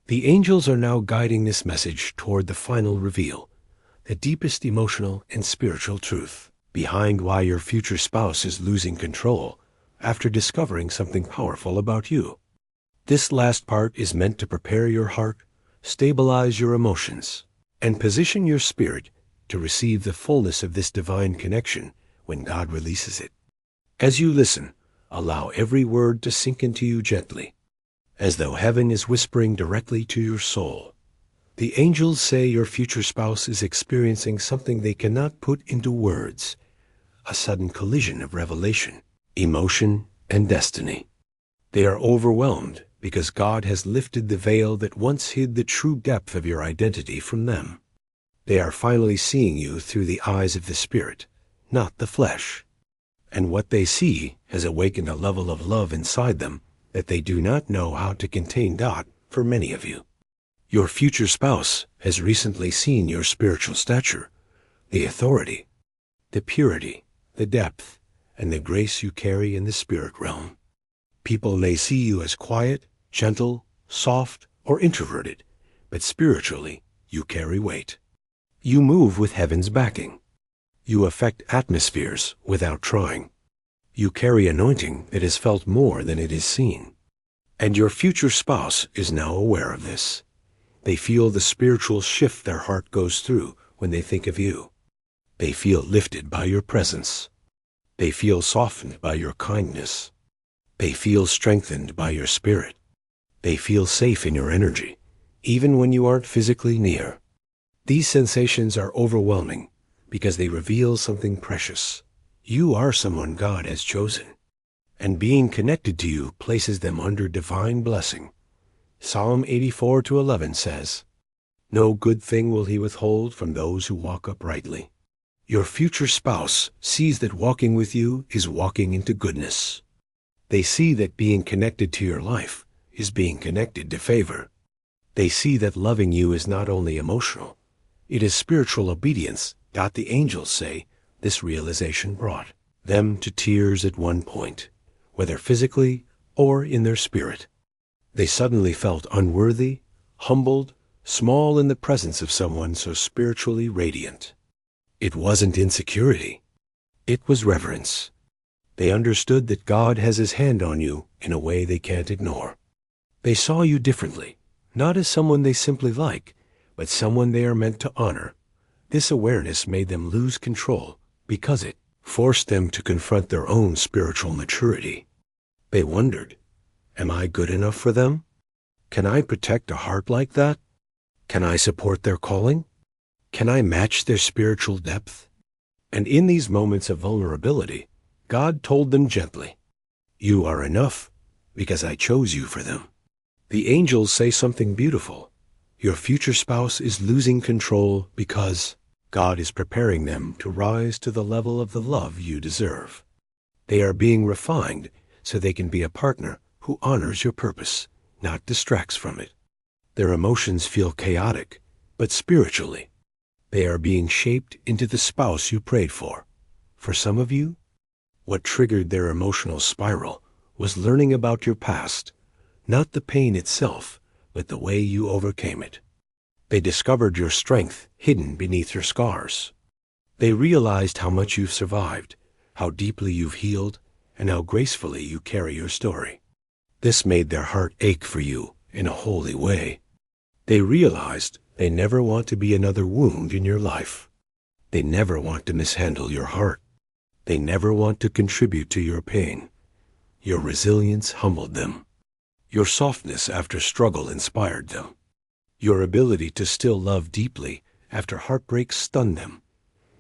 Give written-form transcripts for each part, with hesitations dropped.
The angels are now guiding this message toward the final reveal, the deepest emotional and spiritual truth behind why your future spouse is losing control after discovering something powerful about you. This last part is meant to prepare your heart, stabilize your emotions, and position your spirit to receive the fullness of this divine connection when God releases it. As you listen, allow every word to sink into you gently, as though heaven is whispering directly to your soul. The angels say your future spouse is experiencing something they cannot put into words, a sudden collision of revelation, emotion, and destiny. They are overwhelmed because God has lifted the veil that once hid the true depth of your identity from them. They are finally seeing you through the eyes of the Spirit, not the flesh. And what they see has awakened a level of love inside them that they do not know how to contain. For many of you, your future spouse has recently seen your spiritual stature, the authority, the purity, the depth, and the grace you carry in the spirit realm. People may see you as quiet, gentle, soft, or introverted, but spiritually, you carry weight. You move with heaven's backing. You affect atmospheres without trying. You carry anointing that is felt more than it is seen. And your future spouse is now aware of this. They feel the spiritual shift their heart goes through when they think of you. They feel lifted by your presence. They feel softened by your kindness. They feel strengthened by your spirit. They feel safe in your energy, even when you aren't physically near. These sensations are overwhelming because they reveal something precious. You are someone God has chosen, and being connected to you places them under divine blessing. Psalm 84:11 says, "No good thing will he withhold from those who walk uprightly." Your future spouse sees that walking with you is walking into goodness. They see that being connected to your life is being connected to favor. They see that loving you is not only emotional, it is spiritual obedience. The angels say this realization brought them to tears at one point, whether physically or in their spirit. They suddenly felt unworthy, humbled, small in the presence of someone so spiritually radiant. It wasn't insecurity. It was reverence. They understood that God has his hand on you in a way they can't ignore. They saw you differently, not as someone they simply like, but someone they are meant to honor. This awareness made them lose control because it forced them to confront their own spiritual maturity. They wondered, am I good enough for them? Can I protect a heart like that? Can I support their calling? Can I match their spiritual depth? And in these moments of vulnerability, God told them gently, "You are enough because I chose you for them." The angels say something beautiful. Your future spouse is losing control because God is preparing them to rise to the level of the love you deserve. They are being refined so they can be a partner who honors your purpose, not distracts from it. Their emotions feel chaotic, but spiritually, they are being shaped into the spouse you prayed for. For some of you, what triggered their emotional spiral was learning about your past, not the pain itself, but the way you overcame it. They discovered your strength hidden beneath your scars. They realized how much you've survived, how deeply you've healed, and how gracefully you carry your story. This made their heart ache for you in a holy way. They realized they never want to be another wound in your life. They never want to mishandle your heart. They never want to contribute to your pain. Your resilience humbled them. Your softness after struggle inspired them. Your ability to still love deeply after heartbreak stunned them.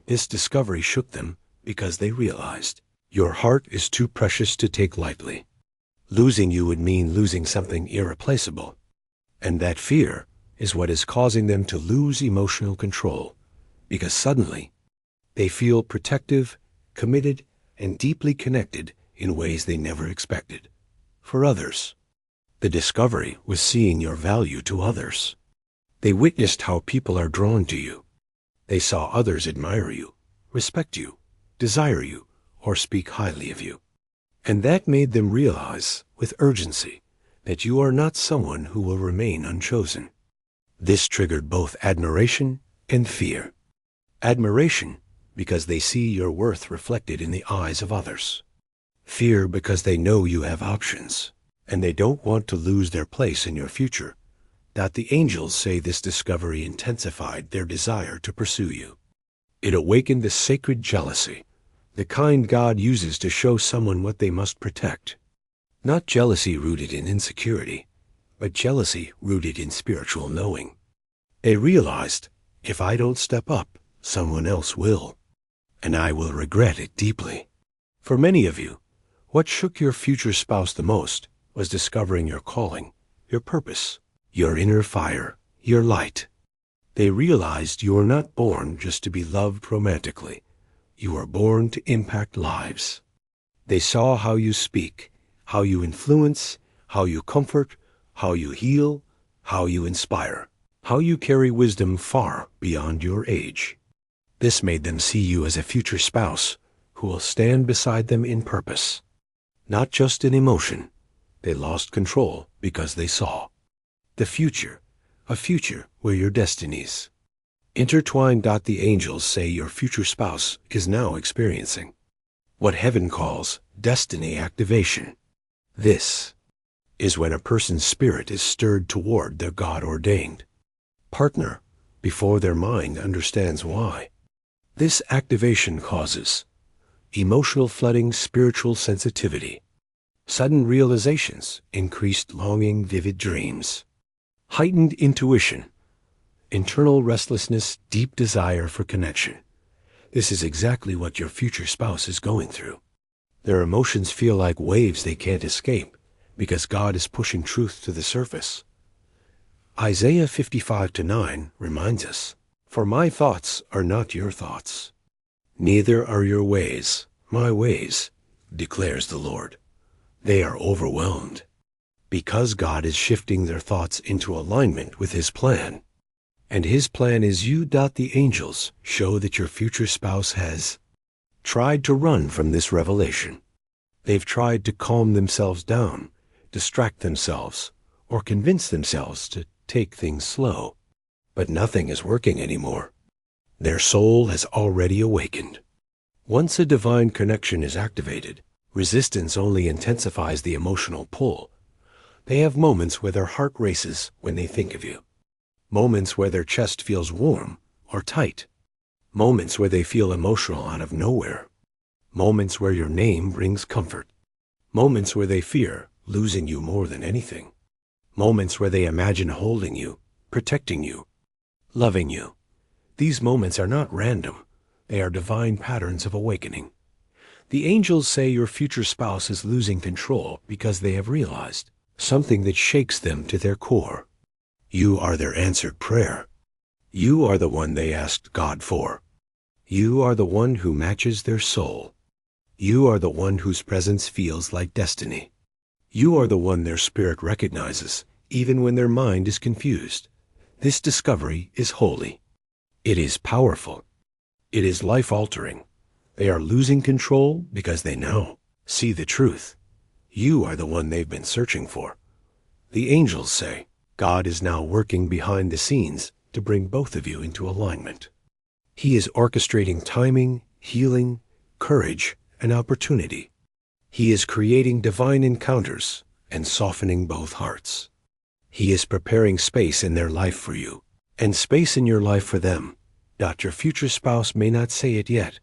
This discovery shook them because they realized your heart is too precious to take lightly. Losing you would mean losing something irreplaceable. And that fear is what is causing them to lose emotional control, because suddenly they feel protective, committed, and deeply connected in ways they never expected. For others, the discovery was seeing your value to others. They witnessed how people are drawn to you. They saw others admire you, respect you, desire you, or speak highly of you. And that made them realize, with urgency, that you are not someone who will remain unchosen. This triggered both admiration and fear. Admiration, because they see your worth reflected in the eyes of others. Fear, because they know you have options, and they don't want to lose their place in your future. The angels say this discovery intensified their desire to pursue you. It awakened the sacred jealousy, the kind God uses to show someone what they must protect. Not jealousy rooted in insecurity, but jealousy rooted in spiritual knowing. They realized, if I don't step up, someone else will, and I will regret it deeply. For many of you, what shook your future spouse the most was discovering your calling, your purpose, your inner fire, your light. They realized you were not born just to be loved romantically. You were born to impact lives. They saw how you speak, how you influence, how you comfort, how you heal, how you inspire, how you carry wisdom far beyond your age. This made them see you as a future spouse who will stand beside them in purpose, not just in emotion. They lost control because they saw the future, a future where your destinies intertwined. The angels say your future spouse is now experiencing what heaven calls destiny activation. This is when a person's spirit is stirred toward their God-ordained partner before their mind understands why. This activation causes emotional flooding, spiritual sensitivity, sudden realizations, increased longing, vivid dreams, heightened intuition, internal restlessness, deep desire for connection. This is exactly what your future spouse is going through. Their emotions feel like waves they can't escape because God is pushing truth to the surface. Isaiah 55:9 reminds us, "For my thoughts are not your thoughts, neither are your ways my ways, declares the Lord." They are overwhelmed because God is shifting their thoughts into alignment with His plan. And His plan is you. The angels show that your future spouse has tried to run from this revelation. They've tried to calm themselves down, distract themselves, or convince themselves to take things slow. But nothing is working anymore. Their soul has already awakened. Once a divine connection is activated, resistance only intensifies the emotional pull. They have moments where their heart races when they think of you. Moments where their chest feels warm or tight. Moments where they feel emotional out of nowhere. Moments where your name brings comfort. Moments where they fear losing you more than anything. Moments where they imagine holding you, protecting you, loving you. These moments are not random. They are divine patterns of awakening. The angels say your future spouse is losing control because they have realized something that shakes them to their core. You are their answered prayer. You are the one they asked God for. You are the one who matches their soul. You are the one whose presence feels like destiny. You are the one their spirit recognizes, even when their mind is confused. This discovery is holy. It is powerful. It is life-altering. They are losing control because they now see the truth. You are the one they've been searching for. The angels say God is now working behind the scenes to bring both of you into alignment. He is orchestrating timing, healing, courage, and opportunity. He is creating divine encounters and softening both hearts. He is preparing space in their life for you, and space in your life for them. Your future spouse may not say it yet,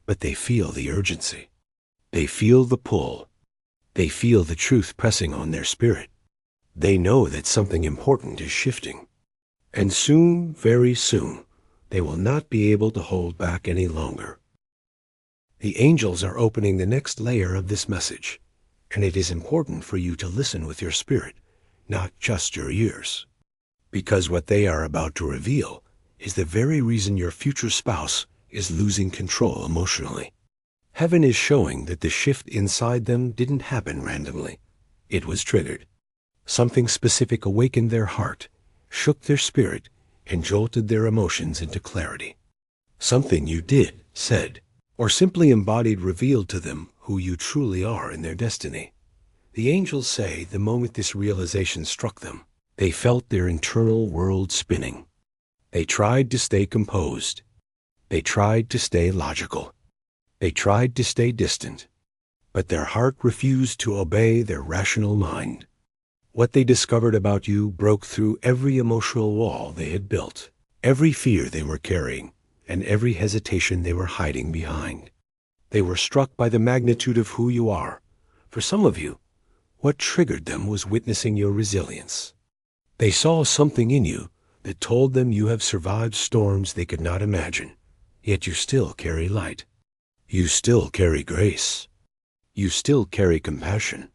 but they feel the urgency. They feel the pull. They feel the truth pressing on their spirit. They know that something important is shifting. And soon, very soon, they will not be able to hold back any longer. The angels are opening the next layer of this message, and it is important for you to listen with your spirit, not just your ears. Because what they are about to reveal is the very reason your future spouse is losing control emotionally. Heaven is showing that the shift inside them didn't happen randomly. It was triggered. Something specific awakened their heart, shook their spirit, and jolted their emotions into clarity. Something you did, said, or simply embodied revealed to them who you truly are in their destiny. The angels say the moment this realization struck them, they felt their internal world spinning. They tried to stay composed. They tried to stay logical. They tried to stay distant. But their heart refused to obey their rational mind. What they discovered about you broke through every emotional wall they had built, every fear they were carrying, and every hesitation they were hiding behind. They were struck by the magnitude of who you are. For some of you, what triggered them was witnessing your resilience. They saw something in you that told them you have survived storms they could not imagine, yet you still carry light. You still carry grace. You still carry compassion.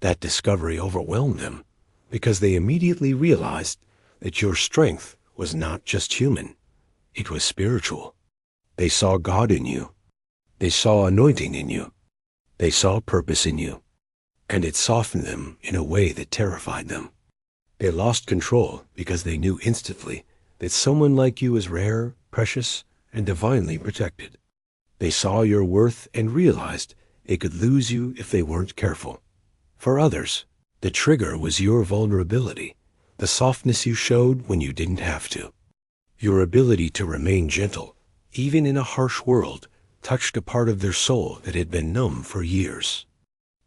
That discovery overwhelmed them because they immediately realized that your strength was not just human, it was spiritual. They saw God in you. They saw anointing in you. They saw purpose in you. And it softened them in a way that terrified them. They lost control because they knew instantly that someone like you is rare, precious, and divinely protected. They saw your worth and realized they could lose you if they weren't careful. For others, the trigger was your vulnerability, the softness you showed when you didn't have to. Your ability to remain gentle, even in a harsh world, touched a part of their soul that had been numb for years.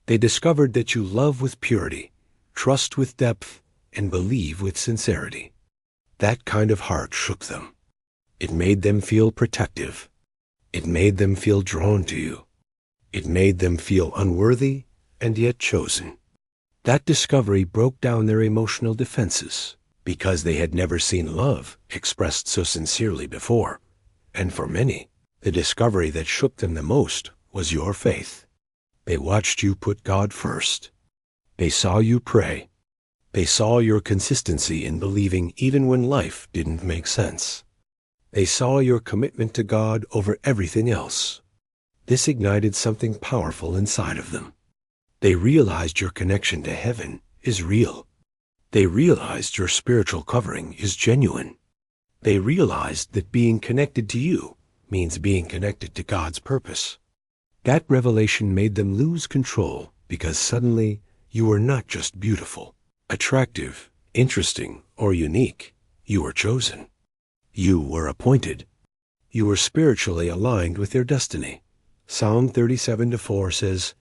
They discovered that you love with purity, trust with depth, and believe with sincerity. That kind of heart shook them. It made them feel protective. It made them feel drawn to you. It made them feel unworthy and yet chosen. That discovery broke down their emotional defenses because they had never seen love expressed so sincerely before. And for many, the discovery that shook them the most was your faith. They watched you put God first. They saw you pray. They saw your consistency in believing even when life didn't make sense. They saw your commitment to God over everything else. This ignited something powerful inside of them. They realized your connection to heaven is real. They realized your spiritual covering is genuine. They realized that being connected to you means being connected to God's purpose. That revelation made them lose control because suddenly you were not just beautiful, attractive, interesting, or unique. You were chosen. You were appointed. You were spiritually aligned with their destiny. Psalm 37:4 says,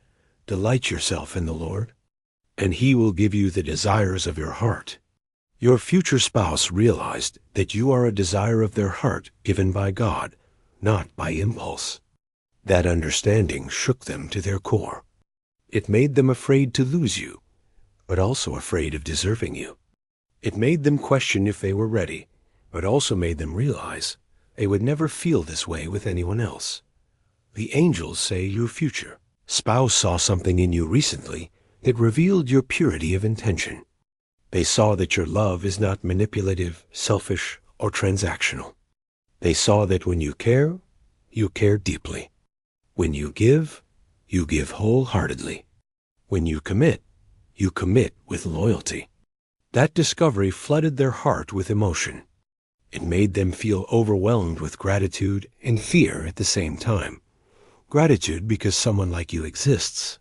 "Delight yourself in the Lord, and He will give you the desires of your heart." Your future spouse realized that you are a desire of their heart given by God, not by impulse. That understanding shook them to their core. It made them afraid to lose you, but also afraid of deserving you. It made them question if they were ready, but also made them realize they would never feel this way with anyone else. The angels say your future spouse saw something in you recently that revealed your purity of intention. They saw that your love is not manipulative, selfish, or transactional. They saw that when you care deeply. When you give wholeheartedly. When you commit with loyalty. That discovery flooded their heart with emotion. It made them feel overwhelmed with gratitude and fear at the same time. Gratitude because someone like you exists.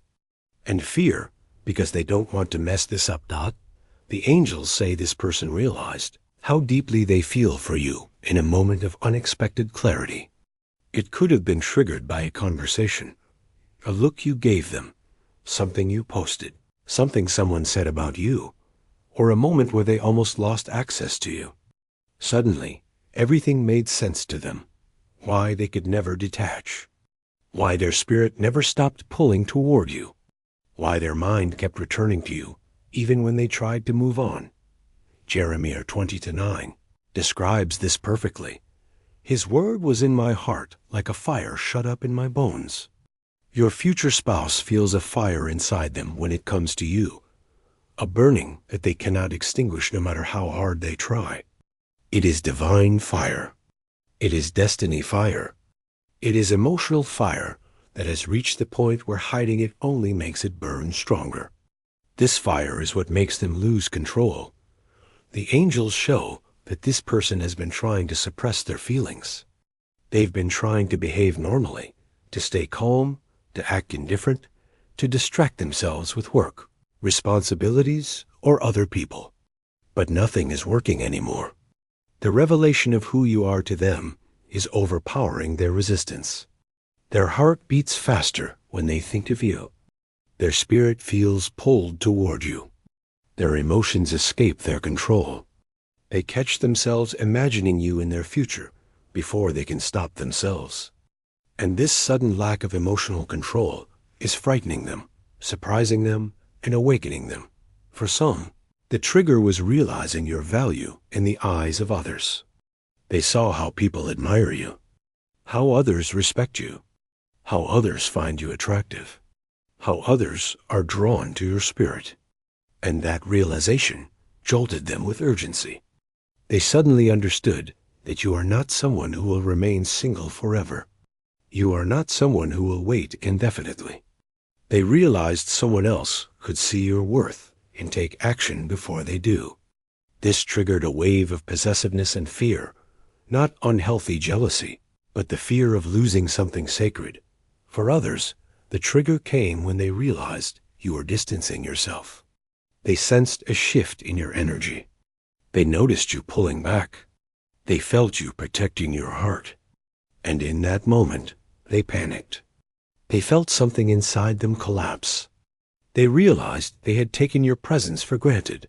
And fear because they don't want to mess this up. The angels say this person realized how deeply they feel for you in a moment of unexpected clarity. It could have been triggered by a conversation, a look you gave them, something you posted, something someone said about you, or a moment where they almost lost access to you. Suddenly, everything made sense to them, why they could never detach, why their spirit never stopped pulling toward you, why their mind kept returning to you even when they tried to move on. Jeremiah 20:9 describes this perfectly. His word was in my heart like a fire shut up in my bones. Your future spouse feels a fire inside them when it comes to you, a burning that they cannot extinguish no matter how hard they try. It is divine fire. It is destiny fire. It is emotional fire that has reached the point where hiding it only makes it burn stronger. This fire is what makes them lose control. The angels show that this person has been trying to suppress their feelings. They've been trying to behave normally, to stay calm, to act indifferent, to distract themselves with work responsibilities, or other people. But nothing is working anymore. The revelation of who you are to them is overpowering their resistance. Their heart beats faster when they think of you. Their spirit feels pulled toward you. Their emotions escape their control. They catch themselves imagining you in their future before they can stop themselves. And this sudden lack of emotional control is frightening them, surprising them, and awakening them. For some, the trigger was realizing your value in the eyes of others. They saw how people admire you, how others respect you, how others find you attractive, how others are drawn to your spirit. And that realization jolted them with urgency. They suddenly understood that you are not someone who will remain single forever. You are not someone who will wait indefinitely. They realized someone else could see your worth and take action before they do. This triggered a wave of possessiveness and fear, not unhealthy jealousy, but the fear of losing something sacred. For others, the trigger came when they realized you were distancing yourself. They sensed a shift in your energy. They noticed you pulling back. They felt you protecting your heart. And in that moment, they panicked. They felt something inside them collapse. They realized they had taken your presence for granted.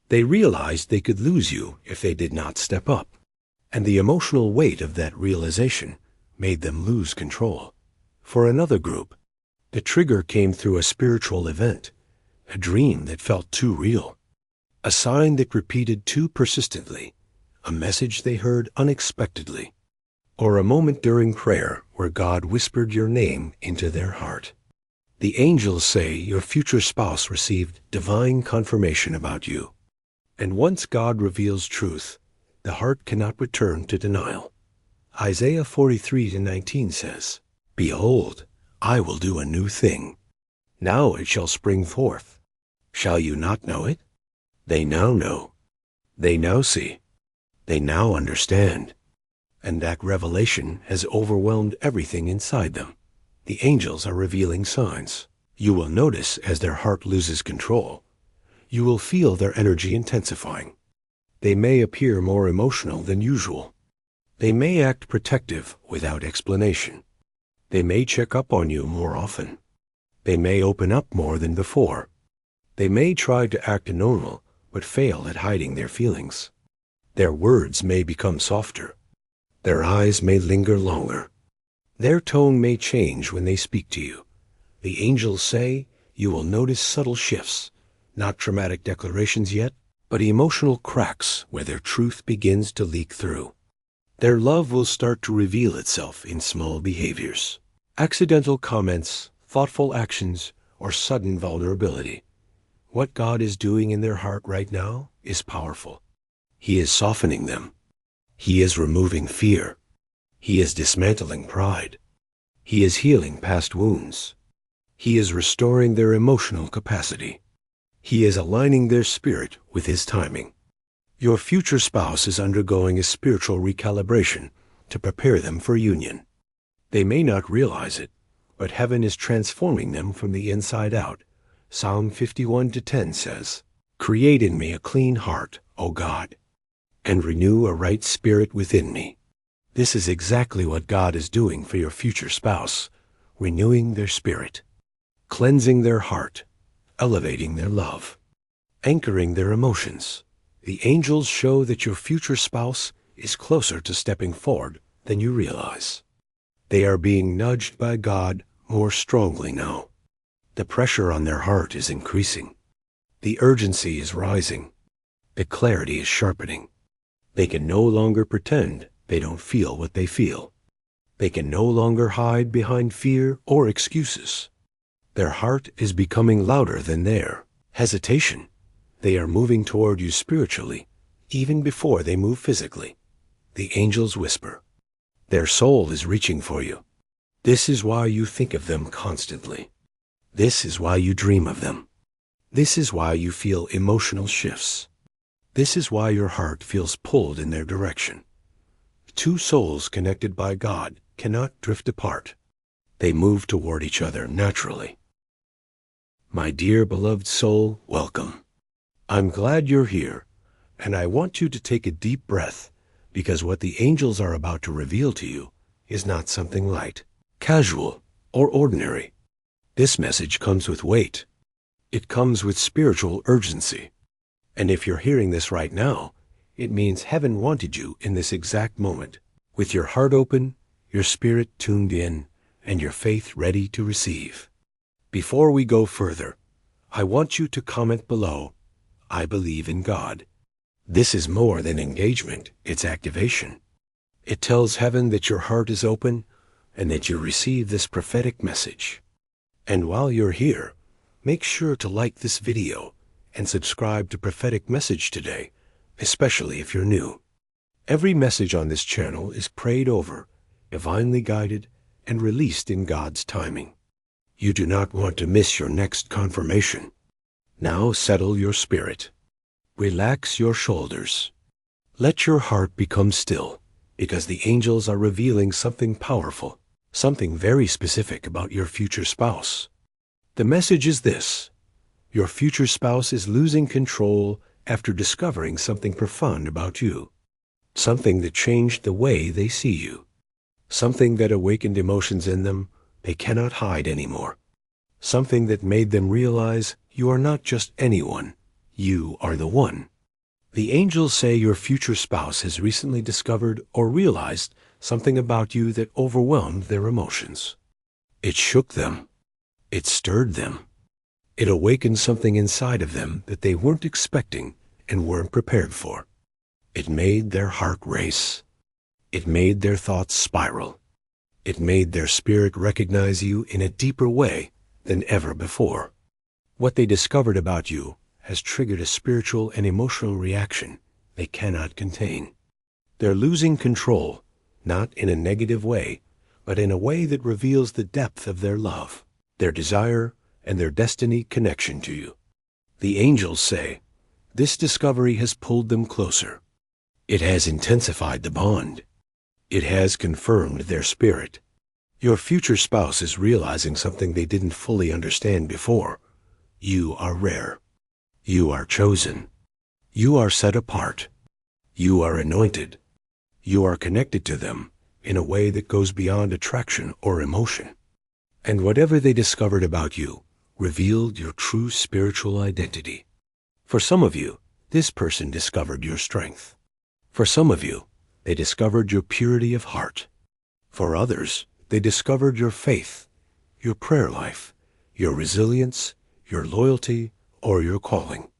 They realized they could lose you if they did not step up. And the emotional weight of that realization made them lose control. For another group, the trigger came through a spiritual event, a dream that felt too real, a sign that repeated too persistently, a message they heard unexpectedly, or a moment during prayer where God whispered your name into their heart. The angels say your future spouse received divine confirmation about you. And once God reveals truth, the heart cannot return to denial. Isaiah 43:19 says, "Behold, I will do a new thing. Now it shall spring forth. Shall you not know it?" They now know. They now see. They now understand. And that revelation has overwhelmed everything inside them. The angels are revealing signs. You will notice as their heart loses control. You will feel their energy intensifying. They may appear more emotional than usual. They may act protective without explanation. They may check up on you more often. They may open up more than before. They may try to act normal, but fail at hiding their feelings. Their words may become softer. Their eyes may linger longer. Their tone may change when they speak to you. The angels say you will notice subtle shifts, not dramatic declarations yet, but emotional cracks where their truth begins to leak through. Their love will start to reveal itself in small behaviors, accidental comments, thoughtful actions, or sudden vulnerability. What God is doing in their heart right now is powerful. He is softening them. He is removing fear. He is dismantling pride. He is healing past wounds. He is restoring their emotional capacity. He is aligning their spirit with His timing. Your future spouse is undergoing a spiritual recalibration to prepare them for union. They may not realize it, but heaven is transforming them from the inside out. Psalm 51:10 says, "Create in me a clean heart, O God, and renew a right spirit within me." This is exactly what God is doing for your future spouse, renewing their spirit, cleansing their heart, elevating their love, anchoring their emotions. The angels show that your future spouse is closer to stepping forward than you realize. They are being nudged by God more strongly now. The pressure on their heart is increasing. The urgency is rising. The clarity is sharpening. They can no longer pretend they don't feel what they feel. They can no longer hide behind fear or excuses. Their heart is becoming louder than their hesitation. They are moving toward you spiritually, even before they move physically. The angels whisper. Their soul is reaching for you. This is why you think of them constantly. This is why you dream of them. This is why you feel emotional shifts. This is why your heart feels pulled in their direction. Two souls connected by God cannot drift apart. They move toward each other naturally. My dear beloved soul, welcome. I'm glad you're here, and I want you to take a deep breath, because what the angels are about to reveal to you is not something light, casual, or ordinary. This message comes with weight. It comes with spiritual urgency. And if you're hearing this right now, it means heaven wanted you in this exact moment, with your heart open, your spirit tuned in, and your faith ready to receive. Before we go further, I want you to comment below, "I believe in God." This is more than engagement, it's activation. It tells heaven that your heart is open and that you receive this prophetic message. And while you're here, make sure to like this video and subscribe to Prophetic Message today, especially if you're new. Every message on this channel is prayed over, divinely guided, and released in God's timing. You do not want to miss your next confirmation. Now settle your spirit. Relax your shoulders. Let your heart become still, because the angels are revealing something powerful, something very specific about your future spouse. The message is this: your future spouse is losing control after discovering something profound about you, something that changed the way they see you, something that awakened emotions in them they cannot hide anymore, something that made them realize you are not just anyone, you are the one. The angels say your future spouse has recently discovered or realized something about you that overwhelmed their emotions. It shook them. It stirred them. It awakened something inside of them that they weren't expecting and weren't prepared for. It made their heart race. It made their thoughts spiral. It made their spirit recognize you in a deeper way than ever before. What they discovered about you has triggered a spiritual and emotional reaction they cannot contain. They're losing control, not in a negative way, but in a way that reveals the depth of their love, their desire, and their destiny connection to you. The angels say, this discovery has pulled them closer. It has intensified the bond. It has confirmed their spirit. Your future spouse is realizing something they didn't fully understand before. You are rare. You are chosen. You are set apart. You are anointed. You are connected to them in a way that goes beyond attraction or emotion. And whatever they discovered about you revealed your true spiritual identity. For some of you, this person discovered your strength. For some of you, they discovered your purity of heart. For others, they discovered your faith, your prayer life, your resilience, your loyalty, or your calling.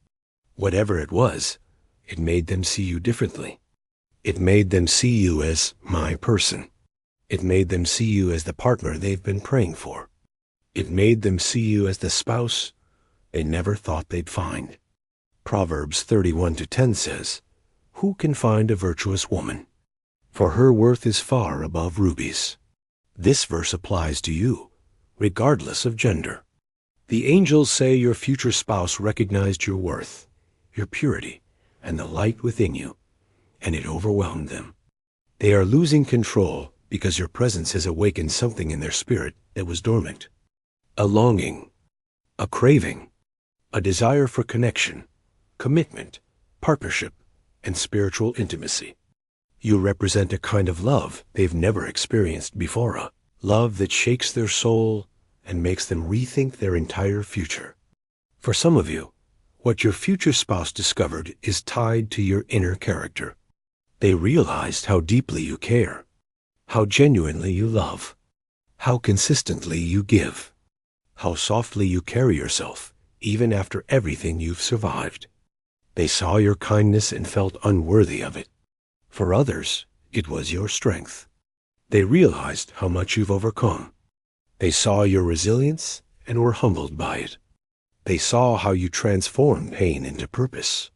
Whatever it was, it made them see you differently. It made them see you as my person. It made them see you as the partner they've been praying for. It made them see you as the spouse they never thought they'd find. Proverbs 31:10 says, "Who can find a virtuous woman? For her worth is far above rubies." This verse applies to you, regardless of gender. The angels say your future spouse recognized your worth, your purity, and the light within you, and it overwhelmed them. They are losing control because your presence has awakened something in their spirit that was dormant. A longing, a craving, a desire for connection, commitment, partnership, and spiritual intimacy. You represent a kind of love they've never experienced before, a love that shakes their soul and makes them rethink their entire future. For some of you, what your future spouse discovered is tied to your inner character. They realized how deeply you care, how genuinely you love, how consistently you give, how softly you carry yourself, even after everything you've survived. They saw your kindness and felt unworthy of it. For others, it was your strength. They realized how much you've overcome. They saw your resilience and were humbled by it. They saw how you transform pain into purpose.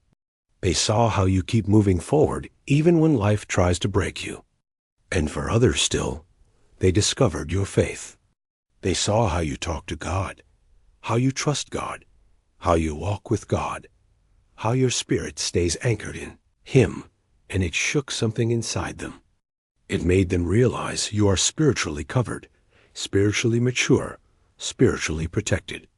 They saw how you keep moving forward even when life tries to break you. And for others still, they discovered your faith. They saw how you talk to God, how you trust God, how you walk with God, how your spirit stays anchored in Him, and it shook something inside them. It made them realize you are spiritually covered, spiritually mature, spiritually protected.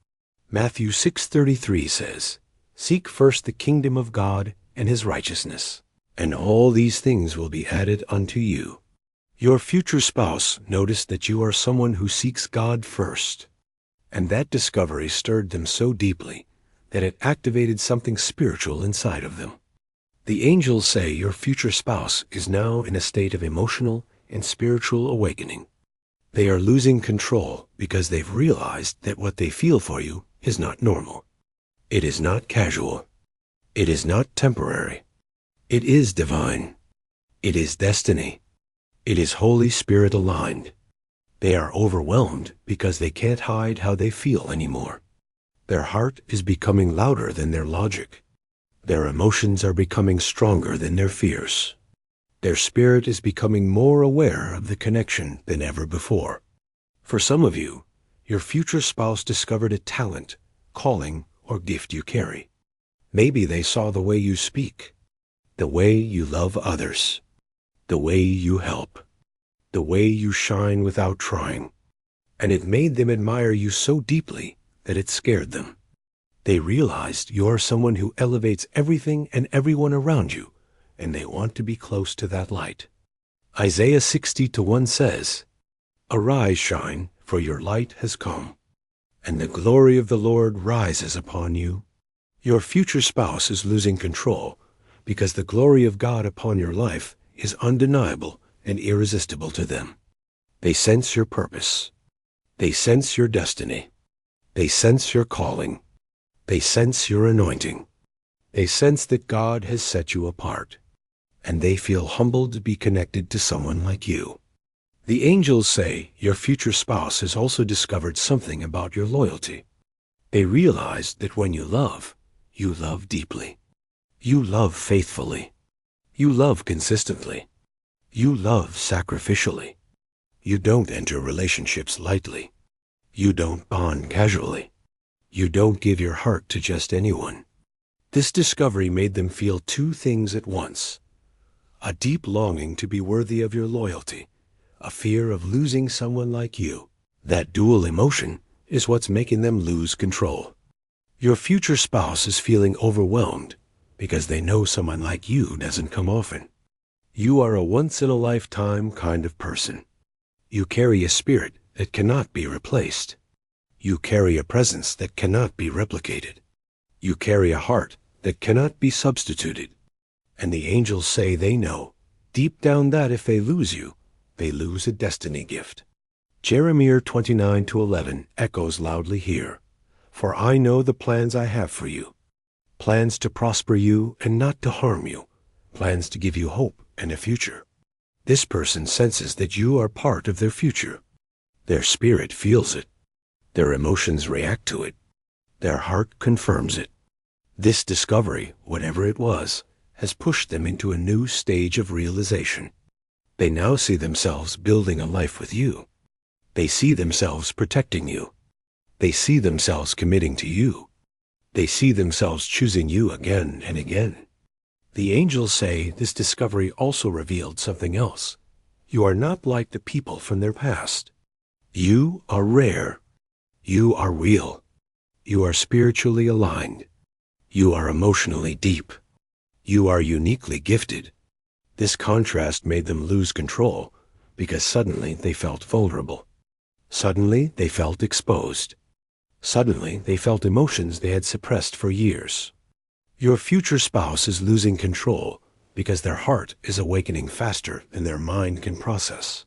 Matthew 6:33 says, "Seek first the kingdom of God and his righteousness, and all these things will be added unto you." Your future spouse noticed that you are someone who seeks God first, and that discovery stirred them so deeply that it activated something spiritual inside of them. The angels say your future spouse is now in a state of emotional and spiritual awakening. They are losing control because they've realized that what they feel for you is not normal. It is not casual. It is not temporary. It is divine. It is destiny. It is Holy Spirit aligned. They are overwhelmed because they can't hide how they feel anymore. Their heart is becoming louder than their logic. Their emotions are becoming stronger than their fears. Their spirit is becoming more aware of the connection than ever before. For some of you, your future spouse discovered a talent, calling, or gift you carry. Maybe they saw the way you speak, the way you love others, the way you help, the way you shine without trying, and it made them admire you so deeply that it scared them. They realized you're someone who elevates everything and everyone around you, and they want to be close to that light. Isaiah 60:1 says, "Arise, shine, for your light has come, and the glory of the Lord rises upon you." Your future spouse is losing control because the glory of God upon your life is undeniable and irresistible to them. They sense your purpose. They sense your destiny. They sense your calling. They sense your anointing. They sense that God has set you apart, and they feel humbled to be connected to someone like you. The angels say your future spouse has also discovered something about your loyalty. They realize that when you love deeply. You love faithfully. You love consistently. You love sacrificially. You don't enter relationships lightly. You don't bond casually. You don't give your heart to just anyone. This discovery made them feel two things at once: a deep longing to be worthy of your loyalty, a fear of losing someone like you. That dual emotion is what's making them lose control. Your future spouse is feeling overwhelmed because they know someone like you doesn't come often. You are a once-in-a-lifetime kind of person. You carry a spirit that cannot be replaced. You carry a presence that cannot be replicated. You carry a heart that cannot be substituted. And the angels say they know, deep down, that if they lose you, they lose a destiny gift. Jeremiah 29:11 echoes loudly here. "For I know the plans I have for you, plans to prosper you and not to harm you, plans to give you hope and a future." This person senses that you are part of their future. Their spirit feels it. Their emotions react to it. Their heart confirms it. This discovery, whatever it was, has pushed them into a new stage of realization. They now see themselves building a life with you. They see themselves protecting you. They see themselves committing to you. They see themselves choosing you again and again. The angels say this discovery also revealed something else. You are not like the people from their past. You are rare. You are real. You are spiritually aligned. You are emotionally deep. You are uniquely gifted. This contrast made them lose control because suddenly they felt vulnerable. Suddenly they felt exposed. Suddenly they felt emotions they had suppressed for years. Your future spouse is losing control because their heart is awakening faster than their mind can process.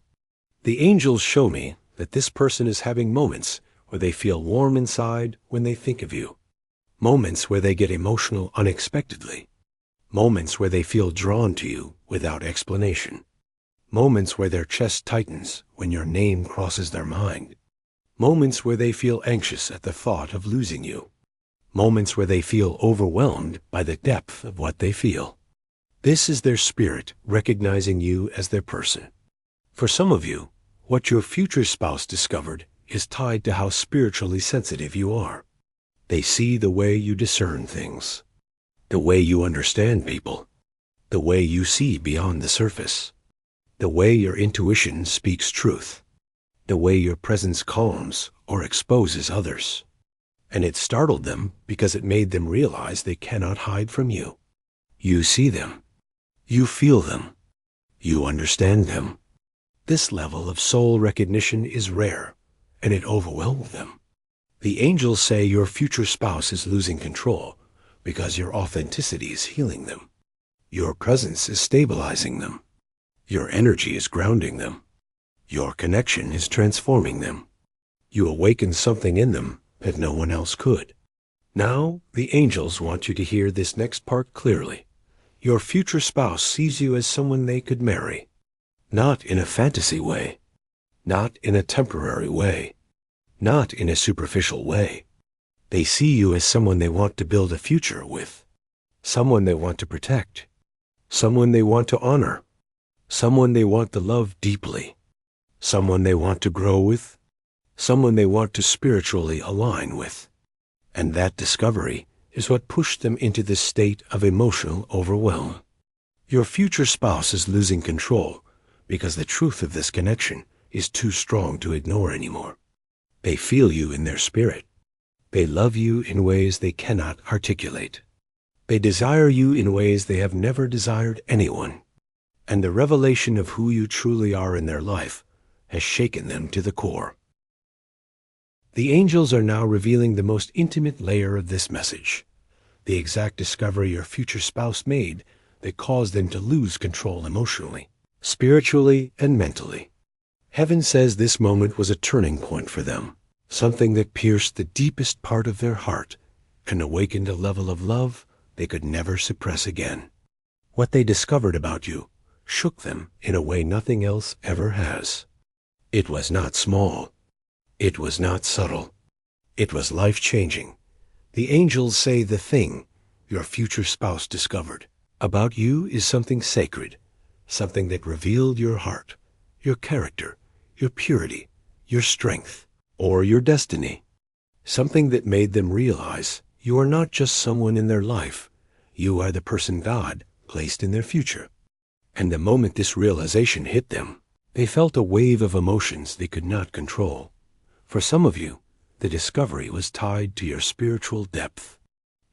The angels show me that this person is having moments where they feel warm inside when they think of you. Moments where they get emotional unexpectedly. Moments where they feel drawn to you without explanation. Moments where their chest tightens when your name crosses their mind. Moments where they feel anxious at the thought of losing you. Moments where they feel overwhelmed by the depth of what they feel. This is their spirit recognizing you as their person. For some of you, what your future spouse discovered is tied to how spiritually sensitive you are. They see the way you discern things, the way you understand people, the way you see beyond the surface, the way your intuition speaks truth, the way your presence calms or exposes others. And it startled them because it made them realize they cannot hide from you. You see them. You feel them. You understand them. This level of soul recognition is rare, and it overwhelmed them. The angels say your future spouse is losing control because your authenticity is healing them. Your presence is stabilizing them. Your energy is grounding them. Your connection is transforming them. You awaken something in them that no one else could. Now, the angels want you to hear this next part clearly. Your future spouse sees you as someone they could marry. Not in a fantasy way. Not in a temporary way. Not in a superficial way. They see you as someone they want to build a future with. Someone they want to protect. Someone they want to honor. Someone they want to love deeply. Someone they want to grow with. Someone they want to spiritually align with. And that discovery is what pushed them into this state of emotional overwhelm. Your future spouse is losing control because the truth of this connection is too strong to ignore anymore. They feel you in their spirit. They love you in ways they cannot articulate. They desire you in ways they have never desired anyone. And the revelation of who you truly are in their life has shaken them to the core. The angels are now revealing the most intimate layer of this message, the exact discovery your future spouse made that caused them to lose control emotionally, spiritually, and mentally. Heaven says this moment was a turning point for them, something that pierced the deepest part of their heart and awakened a level of love they could never suppress again. What they discovered about you shook them in a way nothing else ever has. It was not small. It was not subtle. It was life-changing. The angels say the thing your future spouse discovered about you is something sacred, something that revealed your heart, your character, your purity, your strength, or your destiny. Something that made them realize you are not just someone in their life. You are the person God placed in their future. And the moment this realization hit them, they felt a wave of emotions they could not control. For some of you, the discovery was tied to your spiritual depth.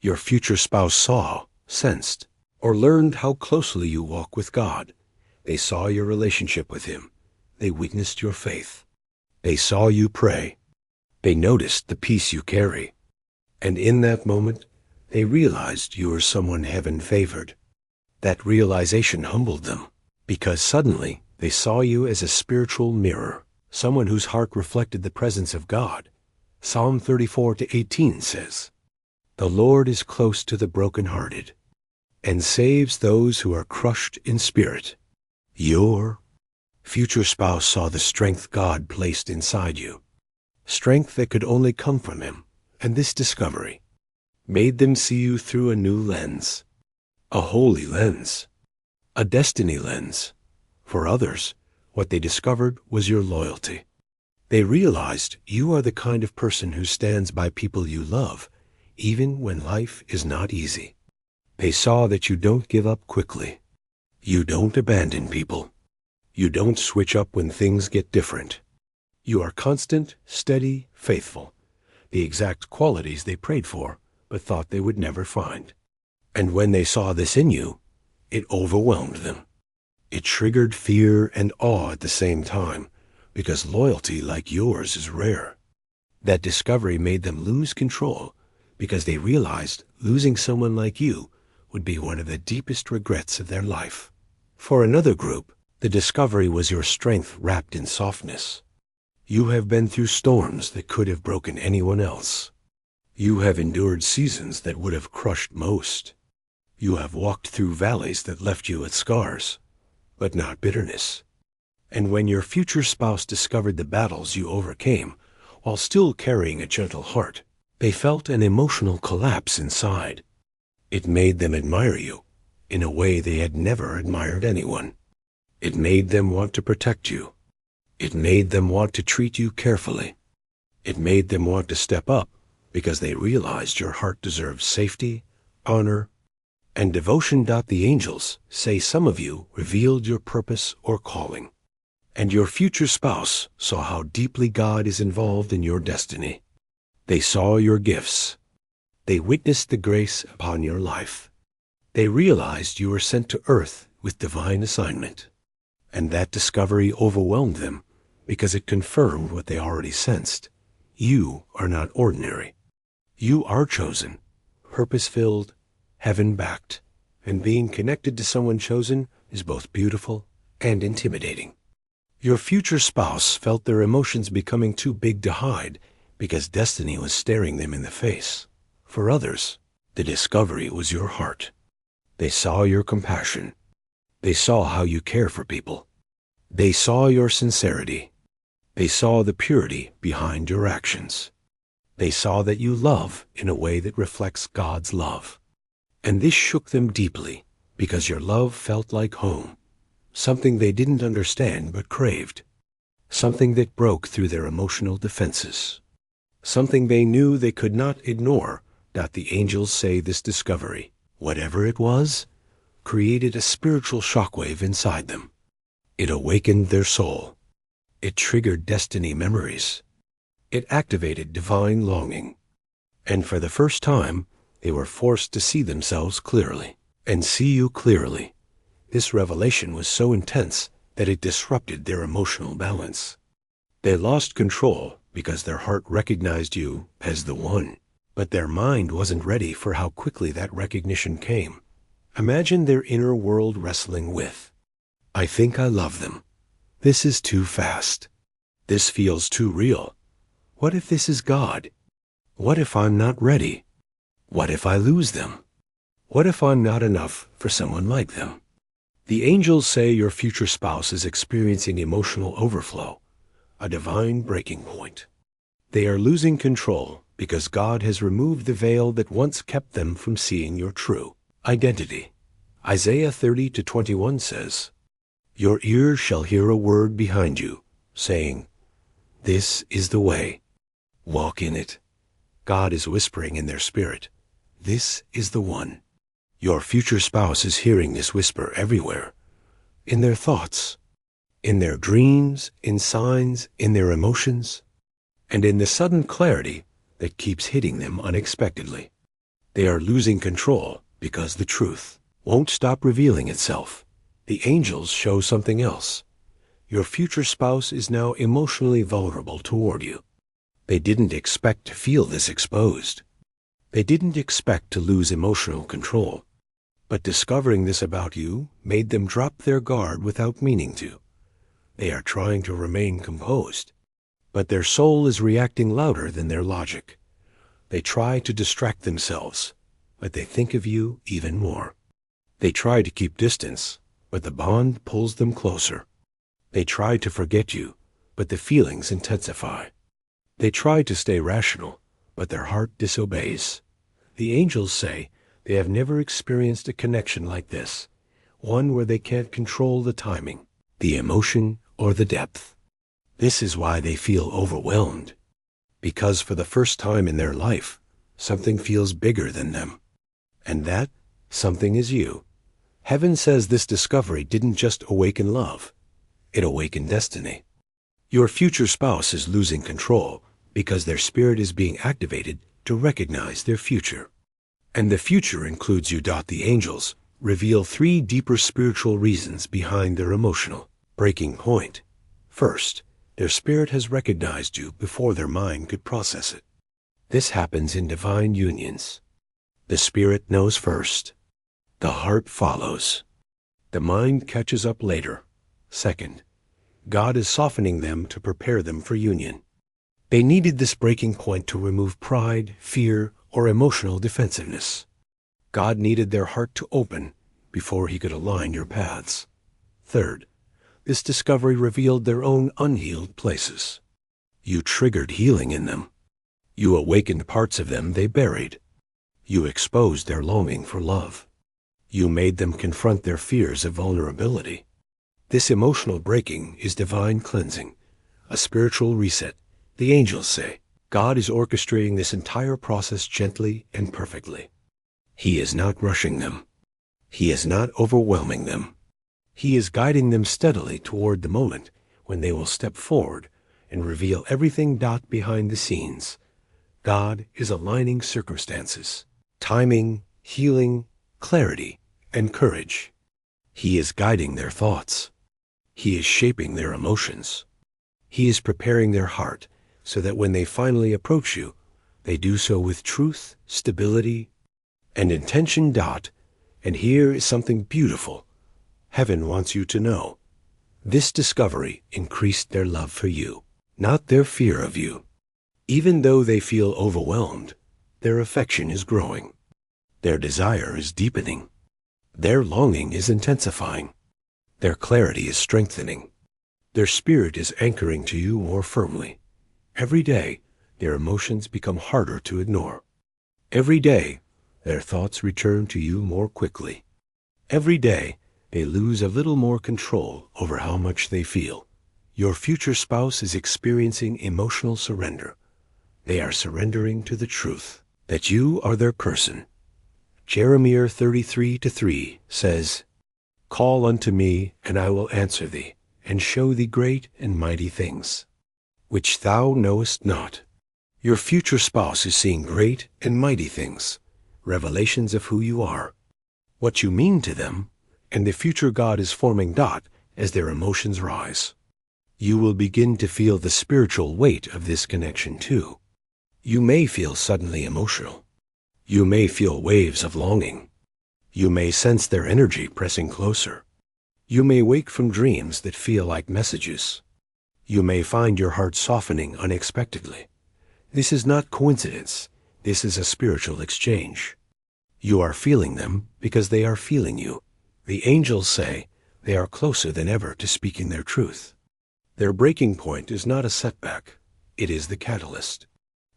Your future spouse saw, sensed, or learned how closely you walk with God. They saw your relationship with Him. They witnessed your faith. They saw you pray. They noticed the peace you carry. And in that moment, they realized you were someone heaven favored. That realization humbled them, because suddenly they saw you as a spiritual mirror, someone whose heart reflected the presence of God. Psalm 34:18 says, "The Lord is close to the brokenhearted, and saves those who are crushed in spirit." Your future spouse saw the strength God placed inside you, strength that could only come from Him, and this discovery made them see you through a new lens, a holy lens, a destiny lens. For others, what they discovered was your loyalty. They realized you are the kind of person who stands by people you love, even when life is not easy. They saw that you don't give up quickly. You don't abandon people. You don't switch up when things get different. You are constant, steady, faithful, the exact qualities they prayed for but thought they would never find. And when they saw this in you, it overwhelmed them. It triggered fear and awe at the same time, because loyalty like yours is rare. That discovery made them lose control, because they realized losing someone like you would be one of the deepest regrets of their life. For another group, the discovery was your strength wrapped in softness. You have been through storms that could have broken anyone else. You have endured seasons that would have crushed most. You have walked through valleys that left you with scars, but not bitterness. And when your future spouse discovered the battles you overcame, while still carrying a gentle heart, they felt an emotional collapse inside. It made them admire you in a way they had never admired anyone. It made them want to protect you. It made them want to treat you carefully. It made them want to step up because they realized your heart deserves safety, honor, and devotion. The angels say some of you revealed your purpose or calling, and your future spouse saw how deeply God is involved in your destiny. They saw your gifts. They witnessed the grace upon your life. They realized you were sent to earth with divine assignment. And that discovery overwhelmed them because it confirmed what they already sensed. You are not ordinary. You are chosen, purpose-filled, heaven-backed, and being connected to someone chosen is both beautiful and intimidating. Your future spouse felt their emotions becoming too big to hide because destiny was staring them in the face. For others, the discovery was your heart. They saw your compassion. They saw how you care for people. They saw your sincerity. They saw the purity behind your actions. They saw that you love in a way that reflects God's love. And this shook them deeply because your love felt like home, something they didn't understand but craved, something that broke through their emotional defenses, something they knew they could not ignore. The angels say this discovery, whatever it was, created a spiritual shockwave inside them. It awakened their soul. It triggered destiny memories. It activated divine longing. And for the first time, they were forced to see themselves clearly and see you clearly. This revelation was so intense that it disrupted their emotional balance. They lost control because their heart recognized you as the one, but their mind wasn't ready for how quickly that recognition came. Imagine their inner world wrestling with, I think I love them. This is too fast. This feels too real. What if this is God? What if I'm not ready? What if I lose them? What if I'm not enough for someone like them? The angels say your future spouse is experiencing emotional overflow, a divine breaking point. They are losing control because God has removed the veil that once kept them from seeing your true identity. Isaiah 30:21 says, Your ears shall hear a word behind you, saying, This is the way. Walk in it. God is whispering in their spirit, This is the one. Your future spouse is hearing this whisper everywhere, in their thoughts, in their dreams, in signs, in their emotions, and in the sudden clarity that keeps hitting them unexpectedly. They are losing control because the truth won't stop revealing itself. The angels show something else. Your future spouse is now emotionally vulnerable toward you. They didn't expect to feel this exposed. They didn't expect to lose emotional control. But discovering this about you made them drop their guard without meaning to. They are trying to remain composed, but their soul is reacting louder than their logic. They try to distract themselves, but they think of you even more. They try to keep distance, but the bond pulls them closer. They try to forget you, but the feelings intensify. They try to stay rational, but their heart disobeys. The angels say they have never experienced a connection like this, one where they can't control the timing, the emotion, or the depth. This is why they feel overwhelmed, because for the first time in their life, something feels bigger than them. And that something is you. Heaven says this discovery didn't just awaken love, it awakened destiny. Your future spouse is losing control because their spirit is being activated to recognize their future. And the future includes you. The angels reveal 3 deeper spiritual reasons behind their emotional breaking point. First, their spirit has recognized you before their mind could process it. This happens in divine unions. The spirit knows first. The heart follows. The mind catches up later. Second, God is softening them to prepare them for union. They needed this breaking point to remove pride, fear, or emotional defensiveness. God needed their heart to open before he could align your paths. Third, this discovery revealed their own unhealed places. You triggered healing in them. You awakened parts of them they buried. You exposed their longing for love. You made them confront their fears of vulnerability. This emotional breaking is divine cleansing, a spiritual reset. The angels say God is orchestrating this entire process gently and perfectly. He is not rushing them. He is not overwhelming them. He is guiding them steadily toward the moment when they will step forward and reveal everything behind the scenes. God is aligning circumstances, timing, healing, clarity, and courage. He is guiding their thoughts. He is shaping their emotions. He is preparing their heart so that when they finally approach you, they do so with truth, stability, and intention. And here is something beautiful. Heaven wants you to know. This discovery increased their love for you, not their fear of you. Even though they feel overwhelmed, their affection is growing. Their desire is deepening. Their longing is intensifying. Their clarity is strengthening. Their spirit is anchoring to you more firmly. Every day, their emotions become harder to ignore. Every day, their thoughts return to you more quickly. Every day, they lose a little more control over how much they feel. Your future spouse is experiencing emotional surrender. They are surrendering to the truth that you are their person. Jeremiah 33:3 says, "Call unto me, and I will answer thee, and show thee great and mighty things, which thou knowest not." Your future spouse is seeing great and mighty things, revelations of who you are, what you mean to them, and the future God is forming as their emotions rise. You will begin to feel the spiritual weight of this connection too. You may feel suddenly emotional. You may feel waves of longing. You may sense their energy pressing closer. You may wake from dreams that feel like messages. You may find your heart softening unexpectedly. This is not coincidence. This is a spiritual exchange. You are feeling them because they are feeling you. The angels say they are closer than ever to speaking their truth. Their breaking point is not a setback. It is the catalyst.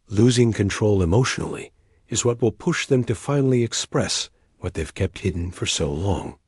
Losing control emotionally is what will push them to finally express what they've kept hidden for so long.